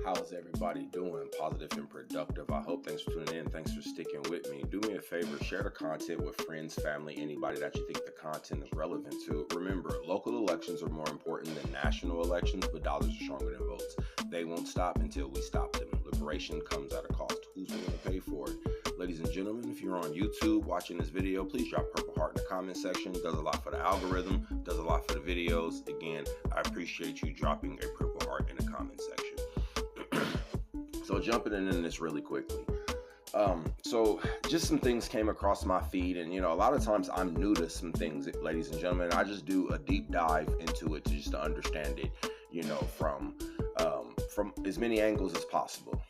How's everybody doing? Positive and productive. I hope. Thanks for tuning in. Thanks for sticking with me. Do me a favor, share the content with friends, family, anybody that you think the content is relevant to. Remember, local elections are more important than national elections, but dollars are stronger than votes. They won't stop until we stop them. Liberation comes at a cost. Who's going to pay for it? Ladies and gentlemen, if you're on YouTube watching this video, please drop purple heart in the comment section. It does a lot for the algorithm, does a lot for the videos. Again, I appreciate you dropping a purple heart in the comment section. So jumping in this really quickly. So just some things came across my feed, and a lot of times I'm new to some things, ladies and gentlemen. I just do a deep dive into it to understand it, from as many angles as possible.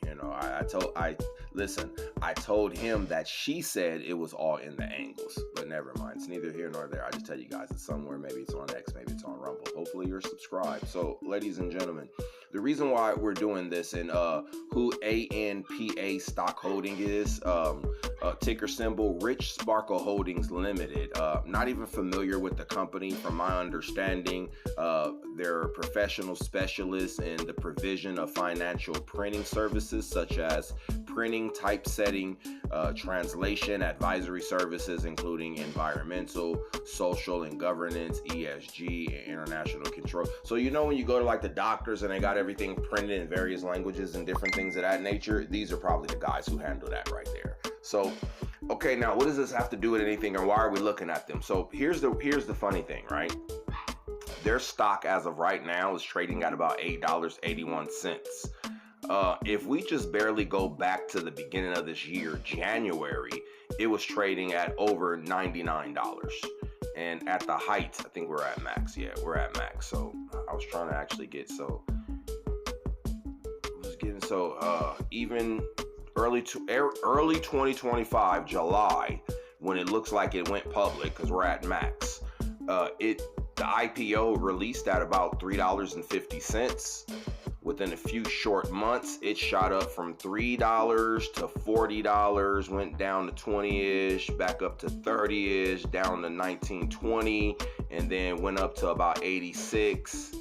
I told him that she said it was all in the angles, but never mind. It's neither here nor there. I just tell you guys it's somewhere. Maybe it's on X, maybe it's on Rumble. Hopefully you're subscribed. So, ladies and gentlemen, the reason why we're doing this and who ANPA stock holding is, ticker symbol Rich Sparkle Holdings Limited. Not even familiar with the company. From my understanding, they're professional specialists in the provision of financial printing services such as printing, typesetting, translation, advisory services, including environmental, social, and governance, ESG, and international control. So when you go to the doctors and they got everything printed in various languages and different things of that nature, these are probably the guys who handle that right there. So, okay, now what does this have to do with anything, and why are we looking at them? So here's the funny thing, right? Their stock as of right now is trading at about $8.81. If we just barely go back to the beginning of this year, January, it was trading at over $99. And at the height, I think we're at max. Yeah, we're at max. So I was trying to actually get even early 2025 July, when it looks like it went public because we're at max. The IPO released at about $3.50. Within a few short months, it shot up from $3 to $40, went down to 20-ish, back up to 30-ish, down to 19.20, and then went up to about 86,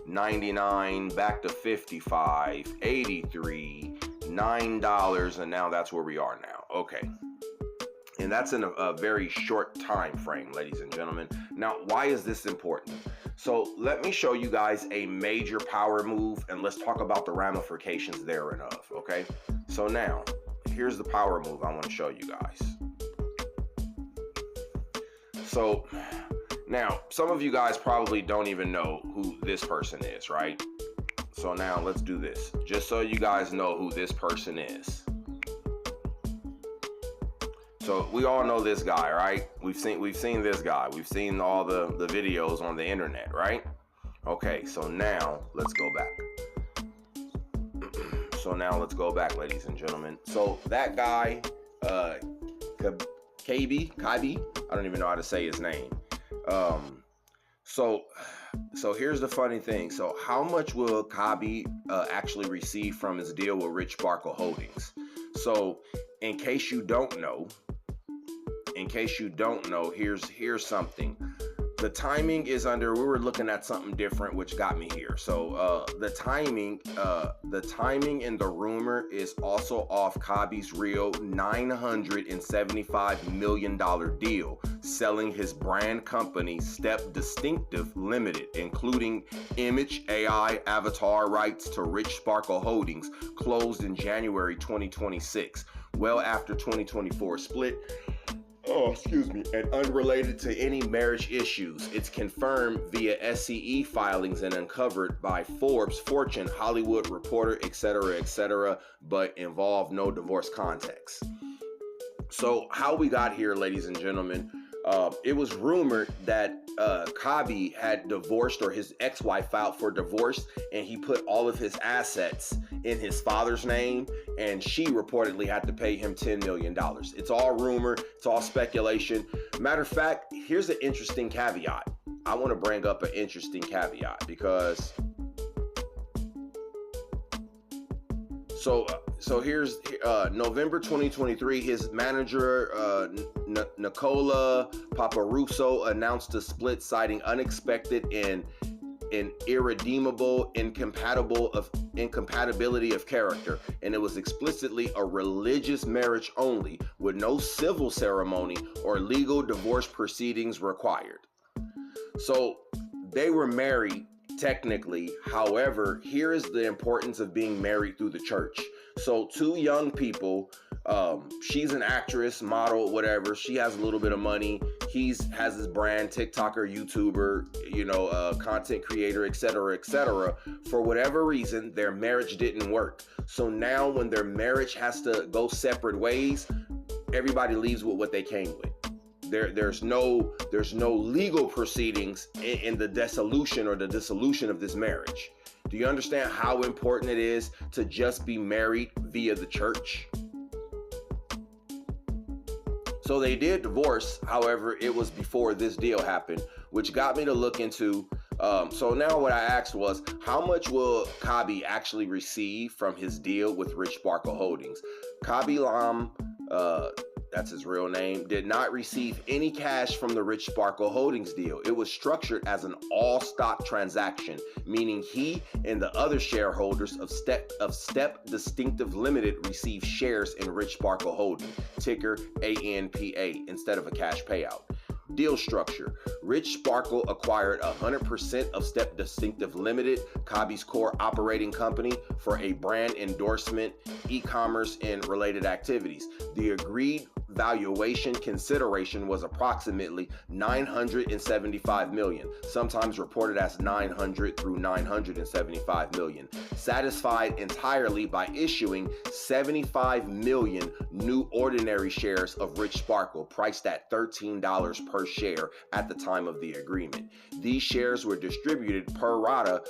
99, back to 55, 83, $9, and now that's where we are now. Okay. And that's in a very short time frame, ladies and gentlemen. Now, why is this important? So let me show you guys a major power move, and let's talk about the ramifications thereof, okay? So now, here's the power move I want to show you guys. So now, some of you guys probably don't even know who this person is, right? So now, let's do this. Just so you guys know who this person is. So we all know this guy, right? We've seen this guy. We've seen all the videos on the internet, right? Okay, so now let's go back. Ladies and gentlemen. So that guy, Khaby, I don't even know how to say his name. So here's the funny thing. So how much will Khaby actually receive from his deal with Rich Sparkle Holdings? So in case you don't know, here's something. The timing is we were looking at something different, which got me here. So the timing and the rumor is also off Khaby's real $975 million deal, selling his brand company Step Distinctive Limited, including image, AI, avatar rights to Rich Sparkle Holdings, closed in January 2026, well after 2024 split. And unrelated to any marriage issues. It's confirmed via SCE filings and uncovered by Forbes, Fortune, Hollywood Reporter, etc., but involve no divorce context. So how we got here, ladies and gentlemen, it was rumored that Khaby had divorced, or his ex-wife filed for divorce, and he put all of his assets in his father's name, and she reportedly had to pay him $10 million. It's all rumor, it's all speculation. Matter of fact, here's an interesting caveat. I want to bring up an interesting caveat because So here's November 2023. His manager, Nicola Paparusso, announced a split, citing unexpected and irredeemable, incompatible incompatibility of character, and it was explicitly a religious marriage only, with no civil ceremony or legal divorce proceedings required. So they were married technically. However, here is the importance of being married through the church. So two young people, she's an actress, model, whatever. She has a little bit of money. He has his brand, TikToker, YouTuber, content creator, etc., etc. For whatever reason, their marriage didn't work. So now when their marriage has to go separate ways, everybody leaves with what they came with. There's no legal proceedings in the dissolution or the dissolution of this marriage. Do you understand how important it is to just be married via the church? So they did divorce. However, it was before this deal happened, which got me to look into. So now what I asked was, how much will Khaby actually receive from his deal with Rich Sparkle Holdings? Khaby Lame, that's his real name, did not receive any cash from the Rich Sparkle Holdings deal. It was structured as an all-stock transaction, meaning he and the other shareholders of Step Distinctive Limited received shares in Rich Sparkle Holdings, ticker ANPA, instead of a cash payout. Deal structure. Rich Sparkle acquired 100% of Step Distinctive Limited, Khaby's core operating company, for a brand endorsement, e-commerce, and related activities. The agreed valuation consideration was approximately $975 million, sometimes reported as 900 through 975 million, satisfied entirely by issuing 75 million new ordinary shares of Rich Sparkle, priced at $13 per share at the time of the agreement. These shares were distributed per rata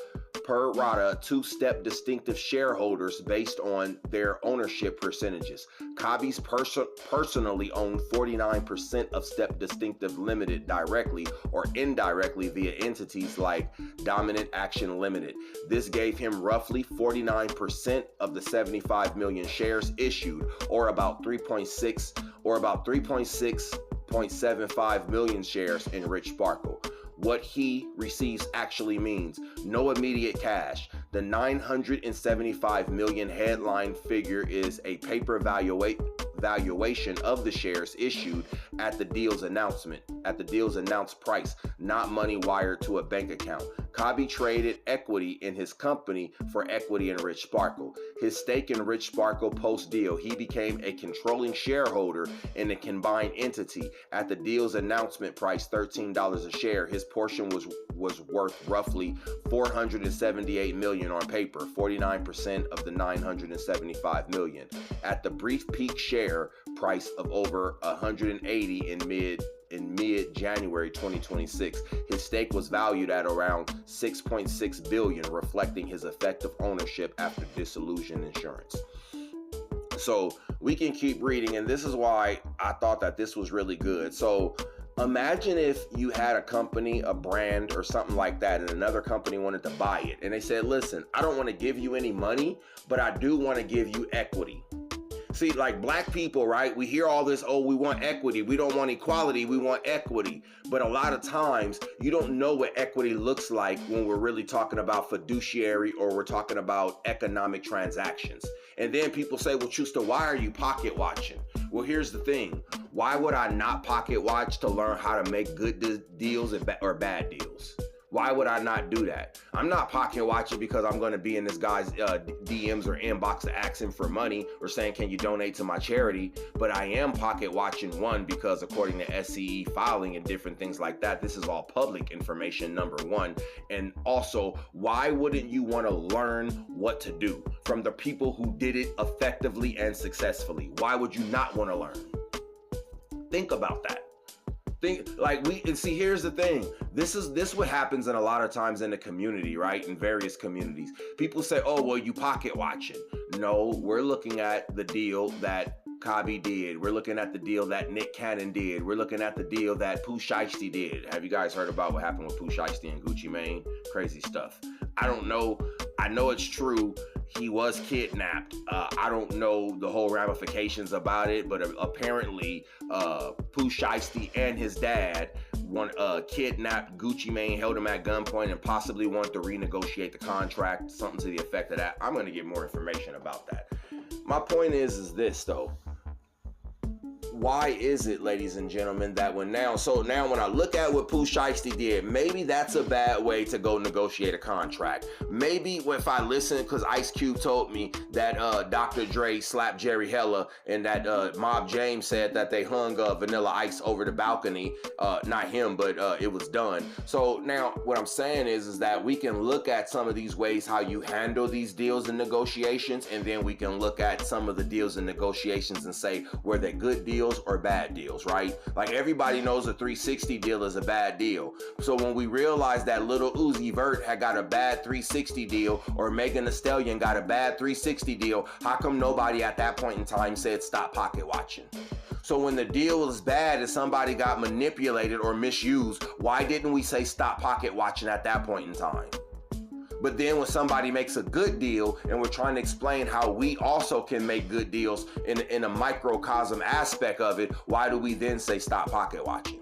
to Step Distinctive shareholders based on their ownership percentages. Khaby's personally owned 49% of Step Distinctive Limited directly or indirectly via entities like Dominant Action Limited. This gave him roughly 49% of the 75 million shares issued, or about 3.75 million shares in Rich Sparkle. What he receives actually means no immediate cash. The 975 million headline figure is a paper valuation of the shares issued at the deal's announced price, not money wired to a bank account. Khaby traded equity in his company for equity in Rich Sparkle. His stake in Rich Sparkle post-deal, he became a controlling shareholder in the combined entity. At the deal's announcement price, $13 a share, his portion was worth roughly $478 million on paper, 49% of the $975 million. At the brief peak share price of over $180 in mid-January 2026, his stake was valued at around $6.6 billion, reflecting his effective ownership after dissolution insurance. So we can keep reading, and this is why I thought that this was really good. So imagine if you had a company, a brand, or something like that, and another company wanted to buy it, and they said, listen, I don't want to give you any money, but I do want to give you equity. See, like black people, right? We hear all this, oh, we want equity. We don't want equality. We want equity. But a lot of times you don't know what equity looks like when we're really talking about fiduciary or we're talking about economic transactions. And then people say, well, Choosta, why are you pocket watching? Well, here's the thing. Why would I not pocket watch to learn how to make good deals or bad deals? Why would I not do that? I'm not pocket watching because I'm going to be in this guy's DMs or inbox to ask him for money or saying, can you donate to my charity? But I am pocket watching, one, because according to SCE filing and different things like that, this is all public information, number one. And also, why wouldn't you want to learn what to do from the people who did it effectively and successfully? Why would you not want to learn? Think about that. Here's the thing. This what happens in a lot of times in the community, right? In various communities. People say, oh, well, you pocket watching. No, we're looking at the deal that Khaby did. We're looking at the deal that Nick Cannon did. We're looking at the deal that Pooh Shiesty did. Have you guys heard about what happened with Pooh Shiesty and Gucci Mane? Crazy stuff. I don't know. I know it's true. He was kidnapped. I don't know the whole ramifications about it, but apparently Pooh Shiesty and his dad kidnapped Gucci Mane, held him at gunpoint, and possibly wanted to renegotiate the contract, something to the effect of that. I'm going to get more information about that. My point is this though. Why is it, ladies and gentlemen, that when I look at what Pooh Shiesty did, maybe that's a bad way to go negotiate a contract. Maybe if I listen, because Ice Cube told me that Dr. Dre slapped Jerry Hella, and that Mob James said that they hung Vanilla Ice over the balcony. Not him, but it was done. So now what I'm saying is that we can look at some of these ways how you handle these deals and negotiations, and then we can look at some of the deals and negotiations and say, were they good deals or bad deals, right? Like everybody knows a 360 deal is a bad deal. So when we realize that Lil Uzi Vert had got a bad 360 deal, or Megan Thee Stallion got a bad 360 deal, how come nobody at that point in time said stop pocket watching? So when the deal is bad and somebody got manipulated or misused, why didn't we say stop pocket watching at that point in time? But then when somebody makes a good deal and we're trying to explain how we also can make good deals in a microcosm aspect of it, why do we then say stop pocket watching?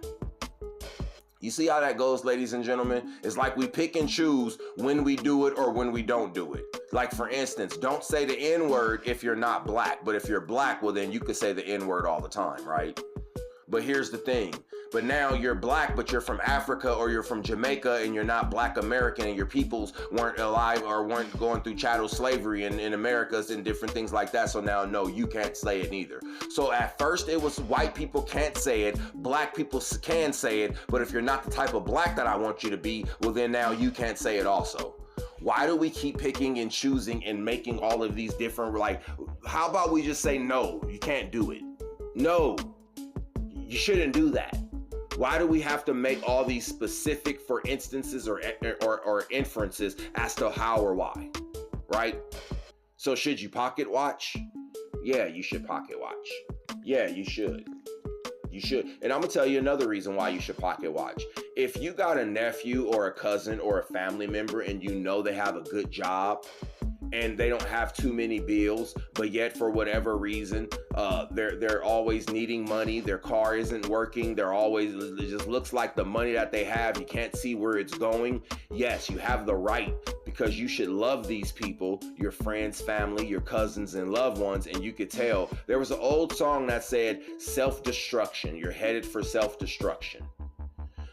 You see how that goes, ladies and gentlemen? It's like we pick and choose when we do it or when we don't do it. Like, for instance, don't say the N-word if you're not black. But if you're black, well, then you could say the N-word all the time, right? But here's the thing. But now you're black, but you're from Africa or you're from Jamaica and you're not black American, and your peoples weren't alive or weren't going through chattel slavery in Americas and different things like that. So now, no, you can't say it either. So at first it was white people can't say it, black people can say it, but if you're not the type of black that I want you to be, well then now you can't say it also. Why do we keep picking and choosing and making all of these different, like, how about we just say no, you can't do it? No, you shouldn't do that. Why do we have to make all these specific for instances or inferences as to how or why, right? So should you pocket watch? Yeah, you should pocket watch. Yeah, you should. You should. And I'm gonna tell you another reason why you should pocket watch. If you got a nephew or a cousin or a family member and you know they have a good job and they don't have too many bills, but yet for whatever reason, they're always needing money, their car isn't working, it just looks like the money that they have, you can't see where it's going. Yes, you have the right, because you should love these people, your friends, family, your cousins, and loved ones, and you could tell. There was an old song that said, self-destruction, you're headed for self-destruction.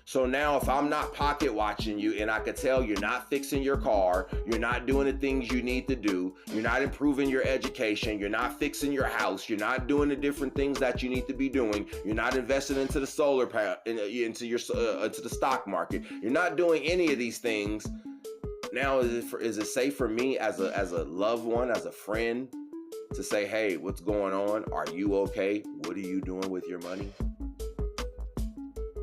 So now if I'm not pocket watching you and I could tell you're not fixing your car, you're not doing the things you need to do, you're not improving your education, you're not fixing your house, you're not doing the different things that you need to be doing, you're not investing into the solar power, into the stock market, you're not doing any of these things. Now is it safe for me as a loved one, as a friend, to say, hey, what's going on? Are you okay? What are you doing with your money?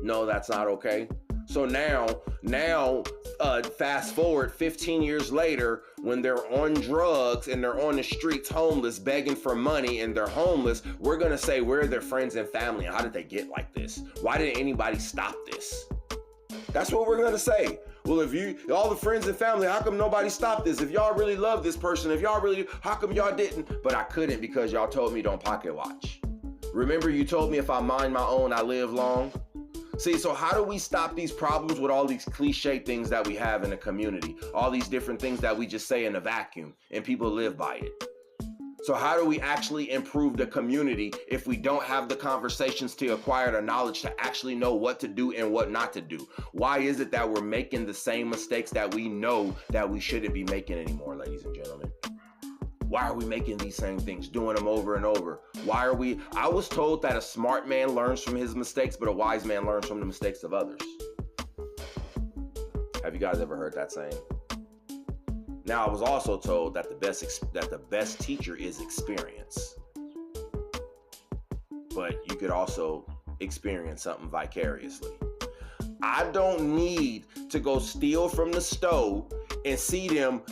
No, that's not okay. So now, fast forward 15 years later, when they're on drugs and they're on the streets homeless, begging for money, and they're homeless, we're gonna say, where are their friends and family? How did they get like this? Why didn't anybody stop this? That's what we're gonna say. Well, if all the friends and family, how come nobody stopped this? If y'all really love this person, how come y'all didn't? But I couldn't, because y'all told me don't pocket watch. Remember, you told me if I mind my own, I live long. See, so how do we stop these problems with all these cliche things that we have in the community? All these different things that we just say in a vacuum and people live by it. So how do we actually improve the community if we don't have the conversations to acquire the knowledge to actually know what to do and what not to do? Why is it that we're making the same mistakes that we know that we shouldn't be making anymore, ladies and gentlemen? Why are we making these same things, doing them over and over? I was told that a smart man learns from his mistakes, but a wise man learns from the mistakes of others. Have you guys ever heard that saying? Now, I was also told that the best teacher is experience. But you could also experience something vicariously. I don't need to go steal from the store and see them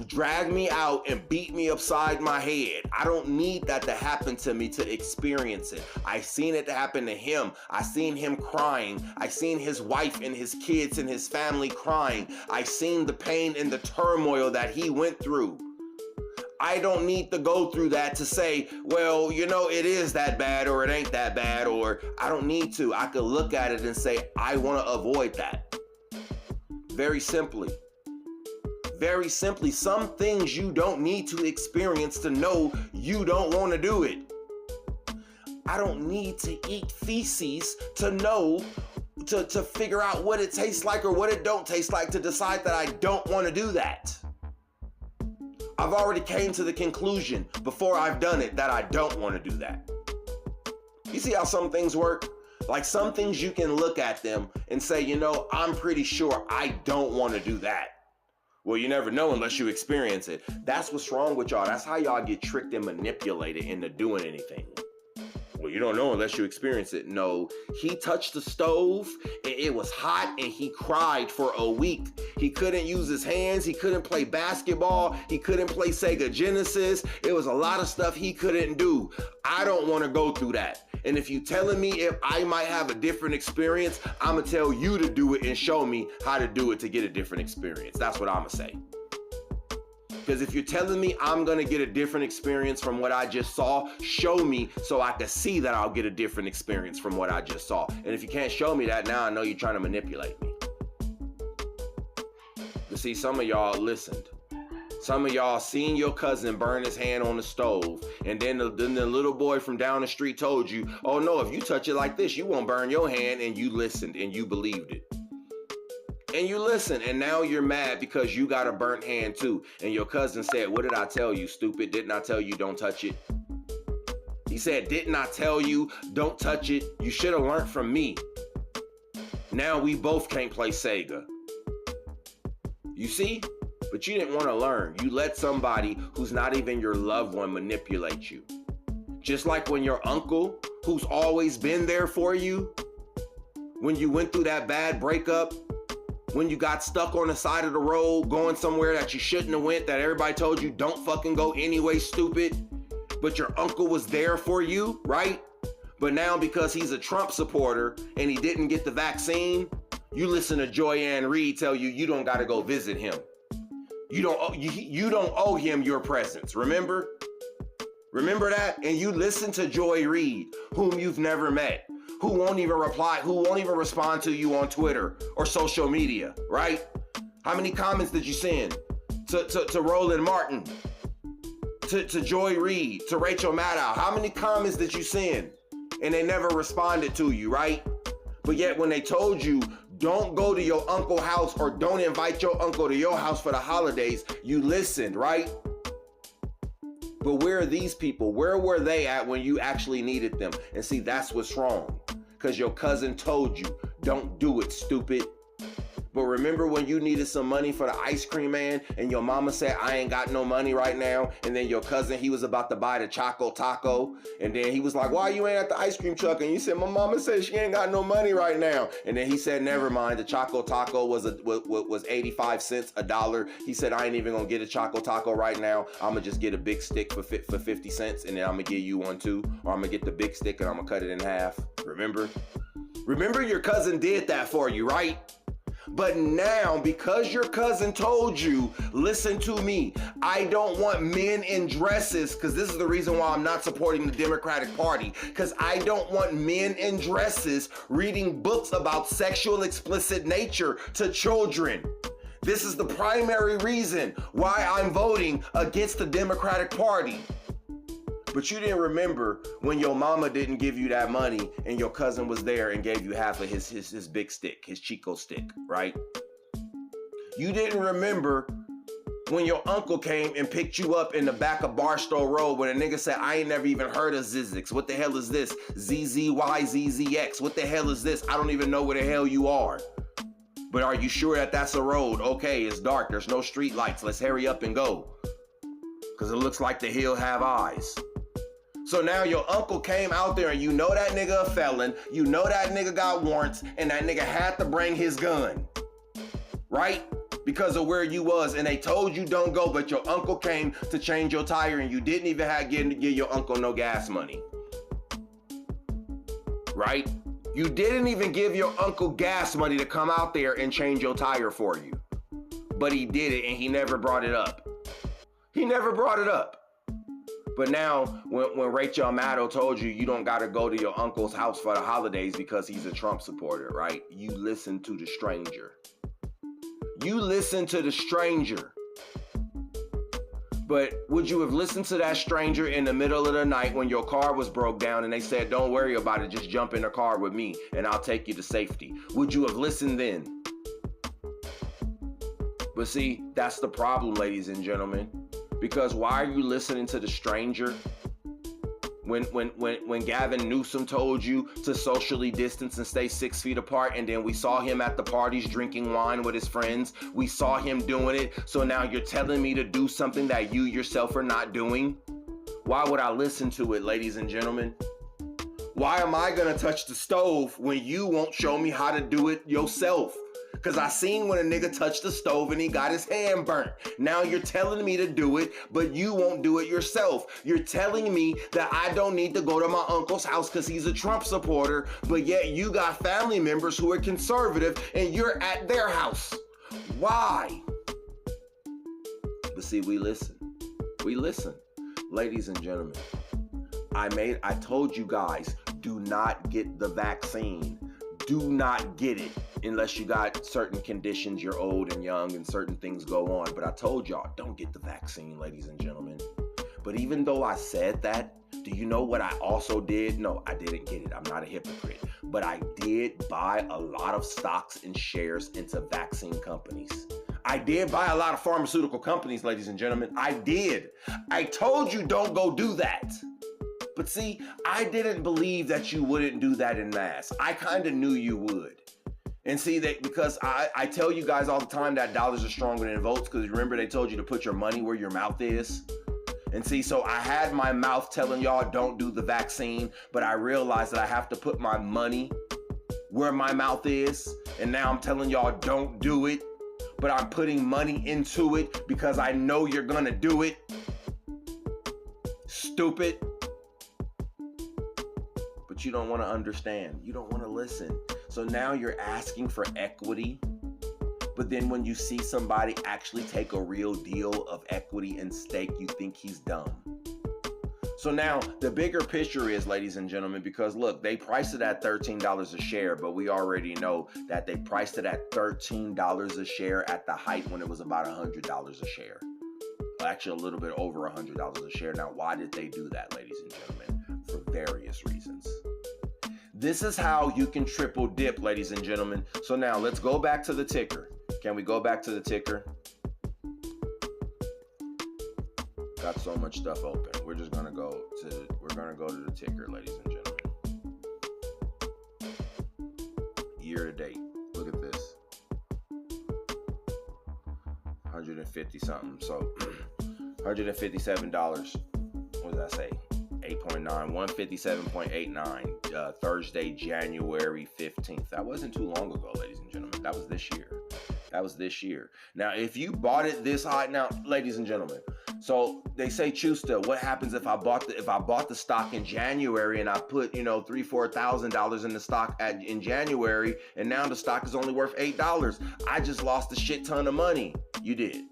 drag me out and beat me upside my head. I don't need that to happen to me to experience it. I seen it happen to him. I seen him crying. I seen his wife and his kids and his family crying. I seen the pain and the turmoil that he went through. I don't need to go through that to say, well, you know, it is that bad or it ain't that bad, or I don't need to. I could look at it and say, I want to avoid that. Very simply. Very simply, some things you don't need to experience to know you don't want to do it. I don't need to eat feces to know, to figure out what it tastes like or what it don't taste like to decide that I don't want to do that. I've already came to the conclusion before I've done it that I don't want to do that. You see how some things work? Like some things you can look at them and say, you know, I'm pretty sure I don't want to do that. Well, you never know unless you experience it. That's what's wrong with y'all. That's how y'all get tricked and manipulated into doing anything. Well, you don't know unless you experience it. No, he touched the stove and it was hot and he cried for a week. He couldn't use his hands. He couldn't play basketball. He couldn't play Sega Genesis. It was a lot of stuff he couldn't do. I don't want to go through that. And if you telling me if I might have a different experience, I'm going to tell you to do it and show me how to do it to get a different experience. That's what I'm going to say. Because if you're telling me I'm going to get a different experience from what I just saw, show me so I can see that I'll get a different experience from what I just saw. And if you can't show me that, now I know you're trying to manipulate me. But see, some of y'all listened. Some of y'all seen your cousin burn his hand on the stove, and then the little boy from down the street told you, oh no, if you touch it like this, you won't burn your hand, and you listened and you believed it. And you listen, and now you're mad because you got a burnt hand too. And your cousin said, what did I tell you, stupid? Didn't I tell you don't touch it? He said, didn't I tell you don't touch it? You should have learned from me. Now we both can't play Sega. You see? But you didn't want to learn. You let somebody who's not even your loved one manipulate you. Just like when your uncle, who's always been there for you, when you went through that bad breakup, when you got stuck on the side of the road going somewhere that you shouldn't have went, that everybody told you don't fucking go anyway, stupid. But your uncle was there for you, right? But now because he's a Trump supporter and he didn't get the vaccine, you listen to Joy-Ann Reid tell you you don't got to go visit him. You don't owe him your presence, remember? Remember that? And you listen to Joy Reid, whom you've never met, who won't even reply, who won't even respond to you on Twitter or social media, right? How many comments did you send to Roland Martin, to Joy Reid, to Rachel Maddow? How many comments did you send? And they never responded to you, right? But yet when they told you, don't go to your uncle's house or don't invite your uncle to your house for the holidays, you listened, right? But where are these people? Where were they at when you actually needed them? And see, that's what's wrong. Because your cousin told you, don't do it, stupid. But remember when you needed some money for the ice cream man and your mama said, I ain't got no money right now. And then your cousin, he was about to buy the Choco Taco. And then he was like, why you ain't at the ice cream truck? And you said, my mama said she ain't got no money right now. And then he said, never mind. The Choco Taco was 85 cents, $1. He said, I ain't even gonna get a Choco Taco right now. I'm gonna just get a big stick for 50 cents. And then I'm gonna give you one too. Or I'm gonna get the big stick and I'm gonna cut it in half. Remember? Remember your cousin did that for you, right? But now, because your cousin told you, listen to me, I don't want men in dresses, because this is the reason why I'm not supporting the Democratic Party, because I don't want men in dresses reading books about sexual explicit nature to children. This is the primary reason why I'm voting against the Democratic Party. But you didn't remember when your mama didn't give you that money and your cousin was there and gave you half of his big stick, his Chico stick, right? You didn't remember when your uncle came and picked you up in the back of Barstow Road when a nigga said, I ain't never even heard of Zizix. What the hell is this? ZZYZZX. What the hell is this? I don't even know where the hell you are. But are you sure that that's a road? Okay, it's dark. There's no street lights. Let's hurry up and go. Because it looks like the hill have eyes. So now your uncle came out there and you know that nigga a felon, you know that nigga got warrants, and that nigga had to bring his gun, right? Because of where you was, and they told you don't go, but your uncle came to change your tire and you didn't even have to give your uncle no gas money, right? You didn't even give your uncle gas money to come out there and change your tire for you, but he did it and he never brought it up. He never brought it up. But now, when Rachel Maddow told you you don't got to go to your uncle's house for the holidays because he's a Trump supporter, right? You listen to the stranger. You listen to the stranger. But would you have listened to that stranger in the middle of the night when your car was broke down and they said, don't worry about it, just jump in the car with me and I'll take you to safety? Would you have listened then? But see, that's the problem, ladies and gentlemen. Because why are you listening to the stranger? When Gavin Newsom told you to socially distance and stay 6 feet apart, and then we saw him at the parties drinking wine with his friends, we saw him doing it, so now you're telling me to do something that you yourself are not doing? Why would I listen to it, ladies and gentlemen? Why am I gonna touch the stove when you won't show me how to do it yourself? Because I seen when a nigga touched the stove and he got his hand burnt. Now you're telling me to do it, but you won't do it yourself. You're telling me that I don't need to go to my uncle's house because he's a Trump supporter, but yet you got family members who are conservative and you're at their house. Why? But see, we listen. We listen. Ladies and gentlemen, I told you guys, do not get the vaccine. Do not get it unless you got certain conditions, you're old and young and certain things go on. But I told y'all, don't get the vaccine, ladies and gentlemen. But even though I said that, do you know what I also did? No, I didn't get it. I'm not a hypocrite. But I did buy a lot of stocks and shares into vaccine companies. I did buy a lot of pharmaceutical companies, ladies and gentlemen. I did. I told you don't go do that. But see, I didn't believe that you wouldn't do that en masse. I kind of knew you would. And see, that because I tell you guys all the time that dollars are stronger than votes, because remember they told you to put your money where your mouth is. And see, so I had my mouth telling y'all don't do the vaccine, but I realized that I have to put my money where my mouth is. And now I'm telling y'all don't do it, but I'm putting money into it because I know you're gonna do it. Stupid. But you don't want to understand. You don't want to listen. So now you're asking for equity. But then when you see somebody actually take a real deal of equity and stake, you think he's dumb. So now the bigger picture is, ladies and gentlemen, because look, they priced it at $13 a share, but we already know that they priced it at $13 a share at the height when it was about $100 a share. Actually, a little bit over $100 a share. Now, why did they do that, ladies and gentlemen? For various reasons. This is how you can triple dip, ladies and gentlemen. So now let's go back to the ticker. Can we go back to the ticker? Got so much stuff open. We're gonna go to the ticker, ladies and gentlemen. Year to date. Look at this. 150 something. So $157. What did I say? 8.9, 157.89, Thursday, January 15th. That wasn't too long ago, ladies and gentlemen. That was this year. Now, if you bought it this high, now, ladies and gentlemen, so they say, Choosta, what happens if I bought the stock in January and I put, $3,000-$4,000 in the stock in January, and now the stock is only worth $8? I just lost a shit ton of money. You did.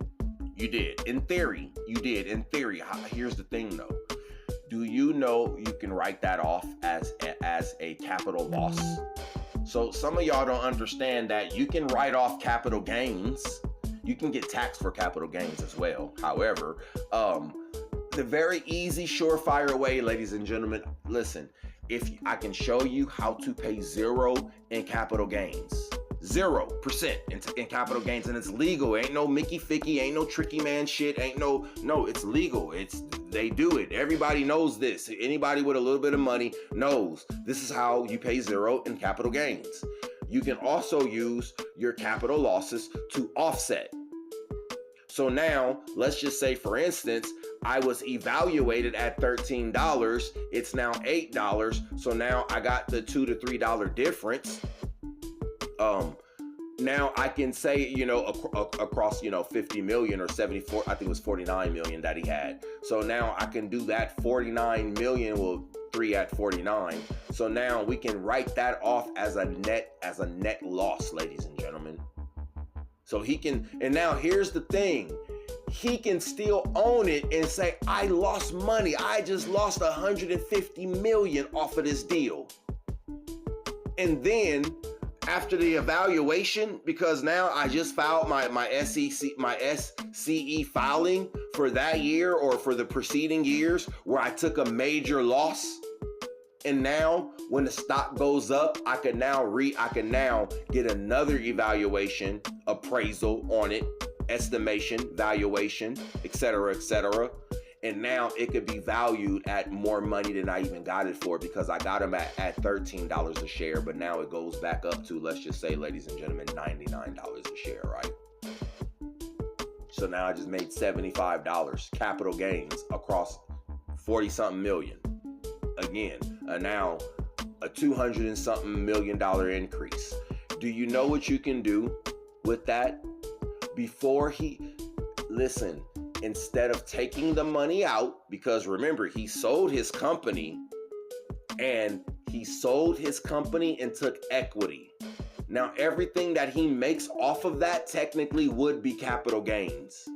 In theory, you did. In theory. Here's the thing, though. Do you know you can write that off as a capital loss? So some of y'all don't understand that you can write off capital gains. You can get taxed for capital gains as well. However, the very easy, surefire way, ladies and gentlemen, listen, if I can show you how to pay zero in capital gains. 0% in capital gains, and it's legal. Ain't no Mickey Ficky, ain't no tricky man shit, no, it's legal. They do it. Everybody knows this. Anybody with a little bit of money knows this is how you pay zero in capital gains. You can also use your capital losses to offset. So now, let's just say, for instance, I was evaluated at $13. It's now $8. So now I got the $2 to $3 difference. Now I can say, across, 50 million or 74, I think it was 49 million that he had. So now I can do that 49 million, well, 3 at 49. So now we can write that off as a net loss, ladies and gentlemen. So he can, and now here's the thing. he can still own it and say, I lost money. I just lost $150 million off of this deal. And then after the evaluation, because now I just filed my SCE filing for that year or for the preceding years where I took a major loss. And now when the stock goes up, I can now get another evaluation, appraisal on it, estimation, valuation, etc., etc. And now it could be valued at more money than I even got it for, because I got them at $13 a share, but now it goes back up to, let's just say, ladies and gentlemen, $99 a share, right? So now I just made $75 capital gains across 40-something million. Again, now a $200 and something million increase. Do you know what you can do with that? Instead of taking the money out, because remember, he sold his company and took equity. Now, everything that he makes off of that technically would be capital gains.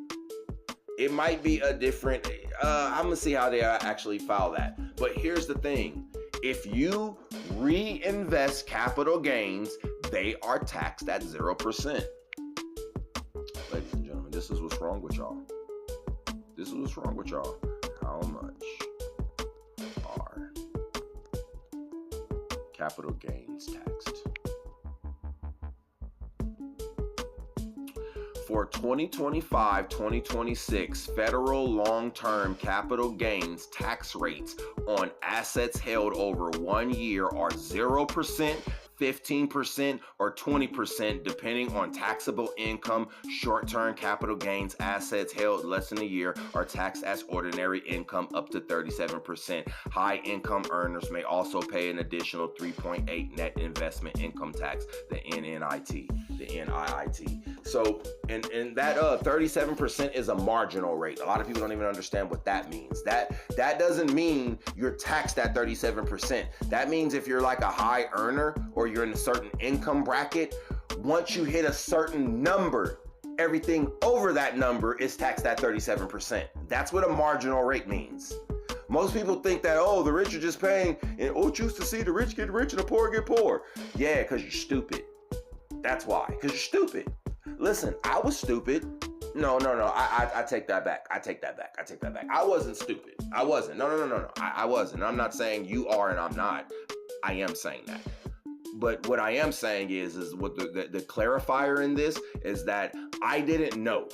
It might be a different, I'm gonna see how they actually file that. But here's the thing. If you reinvest capital gains, they are taxed at 0%. Ladies and gentlemen, this is what's wrong with y'all. How much are capital gains taxed? For 2025-2026, federal long-term capital gains tax rates on assets held over 1 year are 0%, 15%, or 20%, depending on taxable income. Short-term capital gains assets held less than a year are taxed as ordinary income up to 37%. High-income earners may also pay an additional 3.8 net investment income tax, the NIIT. So, and that 37% is a marginal rate. A lot of people don't even understand what that means. That doesn't mean you're taxed at 37%. That means if you're like a high earner or you're in a certain income bracket, once you hit a certain number, everything over that number is taxed at 37%. That's what a marginal rate means. Most people think that, the rich are just paying, and choose to see the rich get rich and the poor get poor. Yeah, because you're stupid. That's why, because you're stupid. Listen, I was stupid. No, I take that back. I take that back. I wasn't stupid. I wasn't. No. I wasn't. I'm not saying you are and I'm not. I am saying that. But what I am saying is what the clarifier in this is that I didn't know.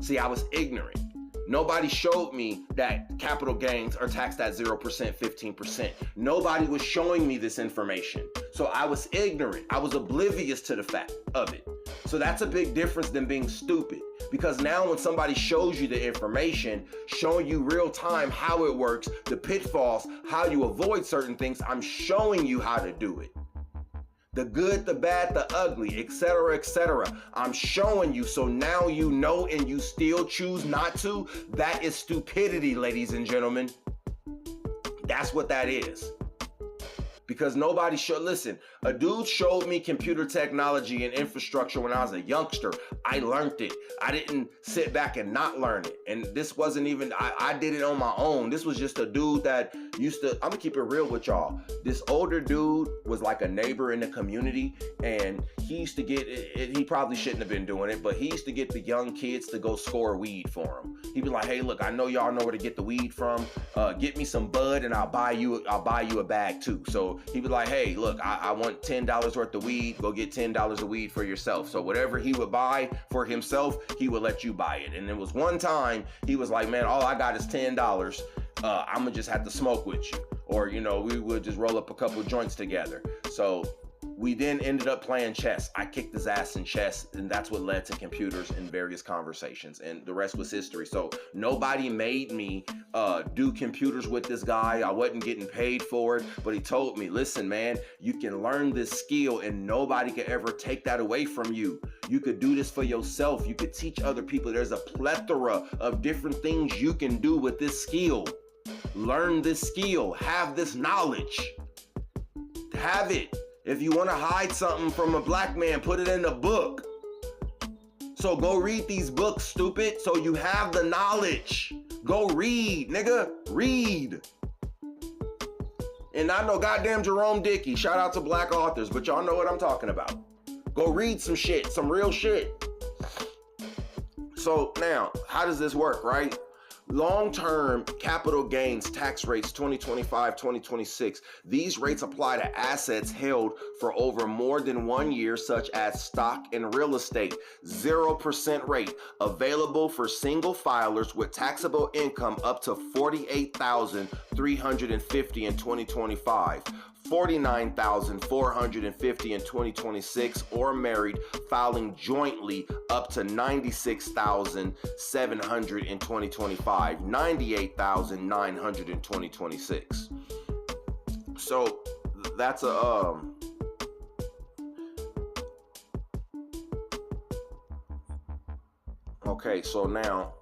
See, I was ignorant. Nobody showed me that capital gains are taxed at 0%, 15%. Nobody was showing me this information. So I was ignorant. I was oblivious to the fact of it. So that's a big difference than being stupid. Because now when somebody shows you the information, showing you real time how it works, the pitfalls, how you avoid certain things, I'm showing you how to do it. The good, the bad, the ugly, etc., etc. I'm showing you, so now you know and you still choose not to. That is stupidity, ladies and gentlemen. That's what that is. Because nobody listen, a dude showed me computer technology and infrastructure when I was a youngster. I learned it. I didn't sit back and not learn it. And this wasn't even, I did it on my own. This was just a dude that I'm gonna keep it real with y'all. This older dude was like a neighbor in the community, and he used to get, he probably shouldn't have been doing it, but he used to get the young kids to go score weed for him. He'd be like, hey, look, I know y'all know where to get the weed from. Get me some bud and I'll buy you a bag too. So he'd be like, hey, look, I want $10 worth of weed. Go get $10 of weed for yourself. So whatever he would buy for himself, he would let you buy it. And there was one time he was like, man, all I got is $10. I'm gonna just have to smoke with you. Or, we would just roll up a couple of joints together. So we then ended up playing chess. I kicked his ass in chess, and that's what led to computers and various conversations, and the rest was history. So nobody made me do computers with this guy. I wasn't getting paid for it, but he told me, listen, man, you can learn this skill and nobody can ever take that away from you. You could do this for yourself. You could teach other people. There's a plethora of different things you can do with this skill. Learn this skill. Have this knowledge. Have it. If you want to hide something from a black man, put it in a book So go read these books, stupid, so you have the knowledge. Go read, nigga. Read. And I know goddamn Jerome Dickey. Shout out to black authors, but y'all know what I'm talking about. Go read some shit, some real shit. So now, how does this work, right? Long-term capital gains tax rates 2025, 2026. These rates apply to assets held for over more than 1 year, such as stock and real estate. 0% rate available for single filers with taxable income up to $48,350 in 2025. $49,450 in 2026, or married filing jointly up to $96,700 in 2025, $98,900 in 2026. So that's a okay, so now,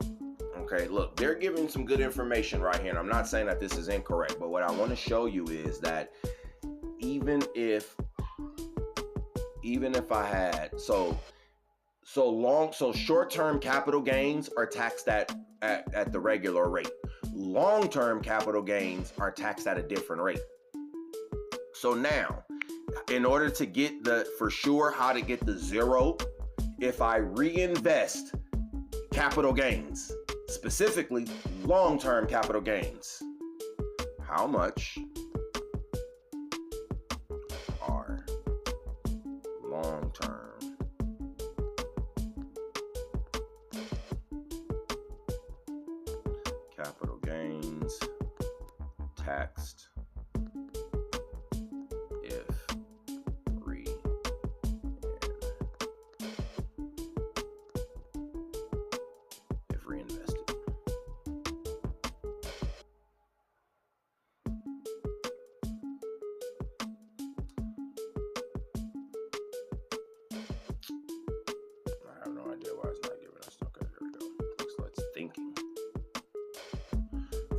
okay, look, they're giving some good information right here, and I'm not saying that this is incorrect, but what I want to show you is that even if I had so short-term capital gains are taxed at the regular rate. Long-term capital gains are taxed at a different rate. So now, in order to get for sure how to get the zero, if I reinvest capital gains, specifically long-term capital gains, how much are long-term capital gains taxed if reinvested? I have no idea why it's not giving us. Okay, here we go. So it's thinking.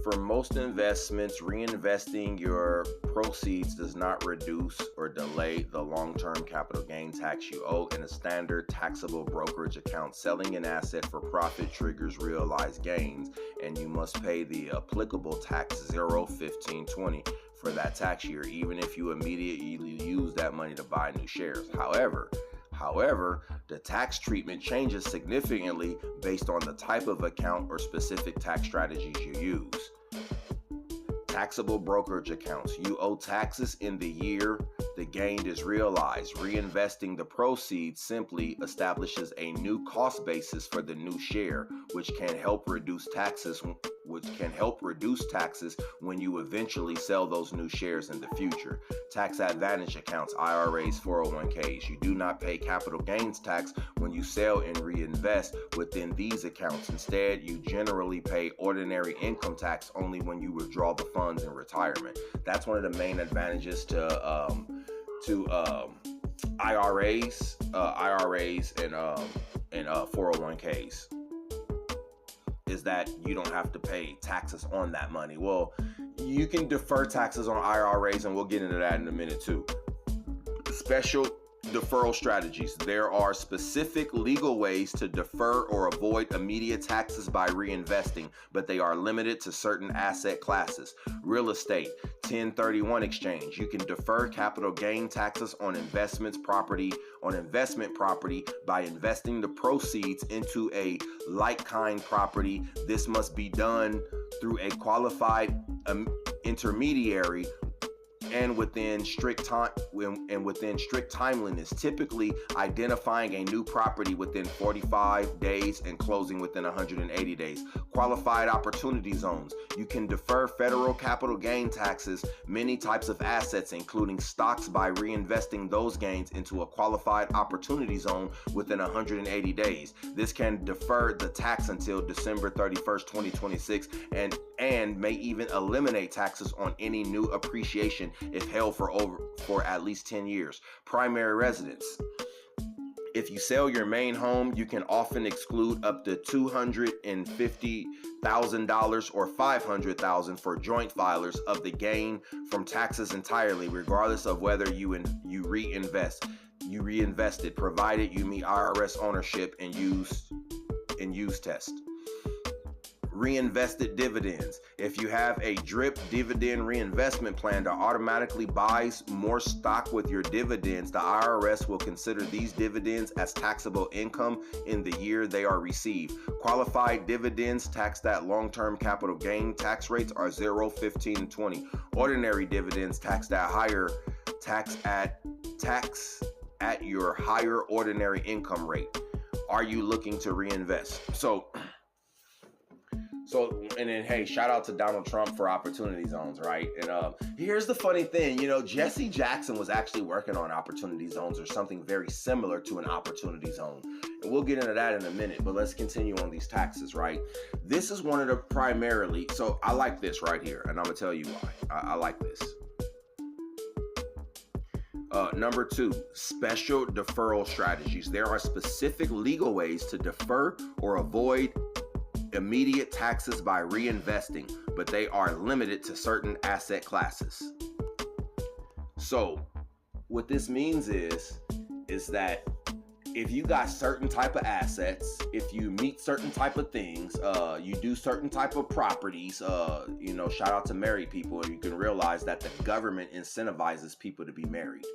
For most investments, reinvesting your proceeds does not reduce or delay the long-term capital gain tax you owe in a standard taxable brokerage account. Selling an asset for profit triggers realized gains, and you must pay the applicable tax 0, 15, 20 for that tax year, even if you immediately use that money to buy new shares. However, the tax treatment changes significantly based on the type of account or specific tax strategies you use. Taxable brokerage accounts. You owe taxes in the year the gain is realized. Reinvesting the proceeds simply establishes a new cost basis for the new share, which can help reduce taxes when you eventually sell those new shares in the future. Tax advantage accounts, IRAs, 401ks. You do not pay capital gains tax when you sell and reinvest within these accounts. Instead, you generally pay ordinary income tax only when you withdraw the funds in retirement. That's one of the main advantages to IRAs and 401ks. Is that you don't have to pay taxes on that money. Well, you can defer taxes on IRAs, and we'll get into that in a minute too. Special deferral strategies. There are specific legal ways to defer or avoid immediate taxes by reinvesting, but they are limited to certain asset classes. Real estate, 1031 exchange. You can defer capital gain taxes on investment property by investing the proceeds into a like-kind property. This must be done through a qualified intermediary and within strict timeliness, typically identifying a new property within 45 days and closing within 180 days. Qualified opportunity zones. You can defer federal capital gain taxes, many types of assets, including stocks, by reinvesting those gains into a qualified opportunity zone within 180 days. This can defer the tax until December 31st, 2026, and may even eliminate taxes on any new appreciation if held for at least 10 years. Primary residence. If you sell your main home, you can often exclude up to $250,000 or $500,000 for joint filers of the gain from taxes entirely, regardless of whether you reinvest. you reinvest it, provided you meet IRS ownership and use test. Reinvested dividends. If you have a DRIP dividend reinvestment plan that automatically buys more stock with your dividends, the IRS will consider these dividends as taxable income in the year they are received. Qualified dividends taxed at long-term capital gain tax rates are 0, 15, and 20. Ordinary dividends taxed at tax at your higher ordinary income rate. Are you looking to reinvest? So, and then, hey, shout out to Donald Trump for opportunity zones, right? And here's the funny thing, Jesse Jackson was actually working on opportunity zones or something very similar to an opportunity zone. And we'll get into that in a minute, but let's continue on these taxes, right? This is one of the primarily, so I like this right here, and I'm gonna tell you why. I like this. Number 2, special deferral strategies. There are specific legal ways to defer or avoid immediate taxes by reinvesting, but they are limited to certain asset classes. So what this means is that if you got certain type of assets, if you meet certain type of things, you do certain type of properties, shout out to married people, and you can realize that the government incentivizes people to be married.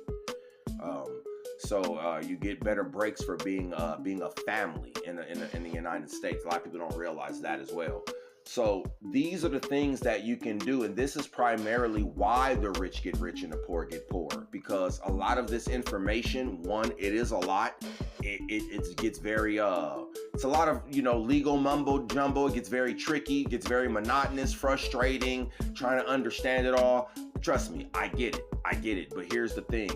So you get better breaks for being a family in the United States. A lot of people don't realize that as well. So these are the things that you can do, and this is primarily why the rich get rich and the poor get poor, because a lot of this information, one, it is a lot. It gets very it's a lot of legal mumbo jumbo. It gets very tricky, gets very monotonous, frustrating, trying to understand it all. Trust me, I get it. But here's the thing.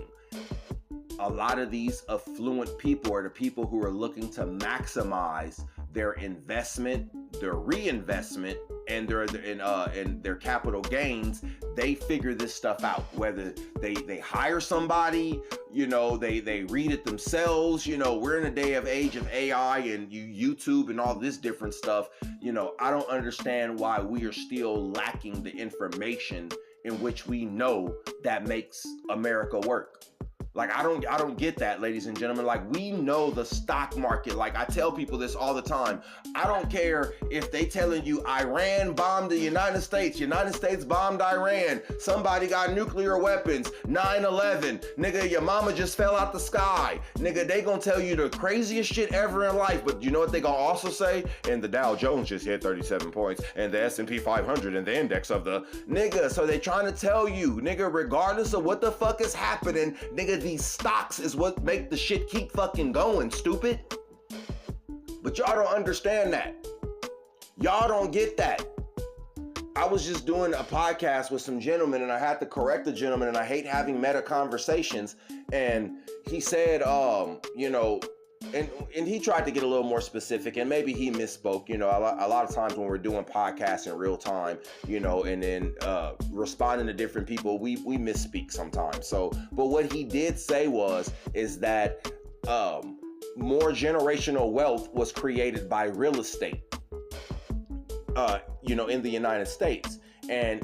A lot of these affluent people are the people who are looking to maximize their investment, their reinvestment, and their capital gains. They figure this stuff out. Whether they hire somebody, they read it themselves. We're in a age of AI and YouTube and all this different stuff. I don't understand why we are still lacking the information in which we know that makes America work. Like, I don't get that, ladies and gentlemen. Like, we know the stock market. Like, I tell people this all the time. I don't care if they telling you Iran bombed the United States bombed Iran, somebody got nuclear weapons, 9/11, nigga, your mama just fell out the sky. Nigga, they gonna tell you the craziest shit ever in life, but you know what they gonna also say? And the Dow Jones just hit 37 points, and the S&P 500 and the index of the, nigga, so they trying to tell you, nigga, regardless of what the fuck is happening, nigga, these stocks is what make the shit keep fucking going, stupid. But y'all don't understand that. Y'all don't get that. I was just doing a podcast with some gentlemen, and I had to correct the gentleman, and I hate having meta conversations. And he said, and he tried to get a little more specific, and maybe he misspoke. A lot of times when we're doing podcasts in real time, and then responding to different people, we misspeak sometimes. So, but what he did say is that more generational wealth was created by real estate, in the United States. And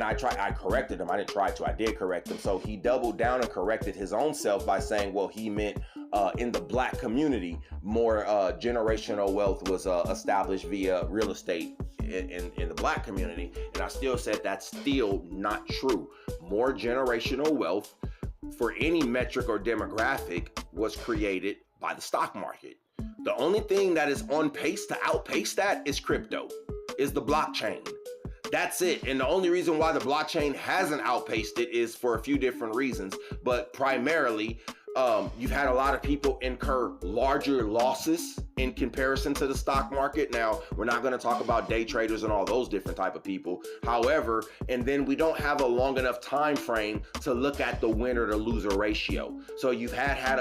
I corrected him. I did correct him. So he doubled down and corrected his own self by saying, well, he meant in the black community, more generational wealth was established via real estate in the black community. And I still said that's still not true. More generational wealth for any metric or demographic was created by the stock market. The only thing that is on pace to outpace that is crypto, is the blockchain. That's it. And the only reason why the blockchain hasn't outpaced it is for a few different reasons. But primarily, you've had a lot of people incur larger losses in comparison to the stock market. Now, we're not going to talk about day traders and all those different type of people. However, and then we don't have a long enough time frame to look at the winner to loser ratio. So you have had